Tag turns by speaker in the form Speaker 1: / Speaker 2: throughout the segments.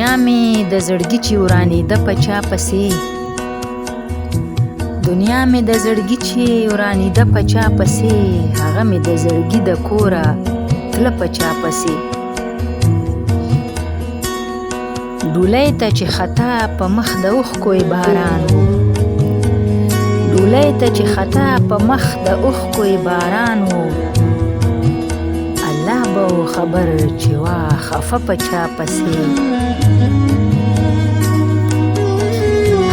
Speaker 1: دنیا مې د زړګي چې ورانېده په چا پسې، دنیا مې د زړګي چې ورانېده په چا پسې، هغه مې د زړګي د کوره تله په چا پسې. ډولۍ ته چې خطا په مخ د اوښکو یې باران و، ډولۍ ته چې خطا په مخ د اوښکو یې باران و، الله به و خبر چې وا خفه په چا پسې.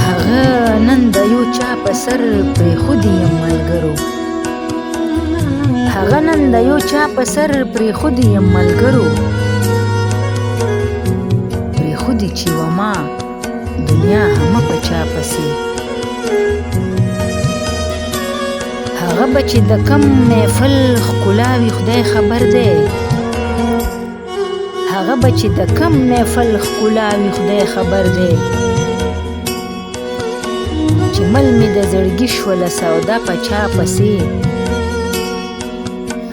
Speaker 1: هغه نن د یو چا په سر پرېښودي یم ملګرو، هغه نن د یو چا په سر پرېښودي یم ملګرو، پرېښودي چې وما دنیا همه په چا پسې. هغه به چې د کم محفل ښکلا وي خدای خبر دی، هغه به چې د کم محفل ښکلا وي خدای خبر دی، چې مل مې د زړګي شوله سودا په چا پسې.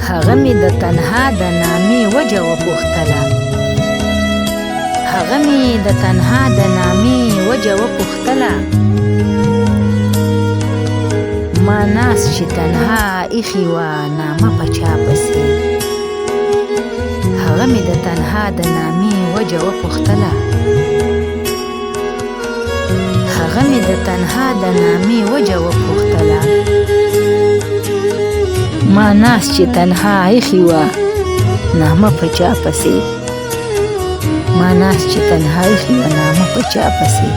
Speaker 1: هغه مې د تنها د نامې وجه وپوښتله، هغه مې د تنها د نامې وجه وپوښتله، ما ناس چې تنها ایښې وه نامه په چا پسې. هغه مې د تنها د نامې وجه وپوښتله، هغه مې د تنها د نامې وجه وپوښتله، ما ناس چې تنها ایښې وه نامه په چا پسې، ما ناس چې تنها ایښې وه نامه په چا پسې.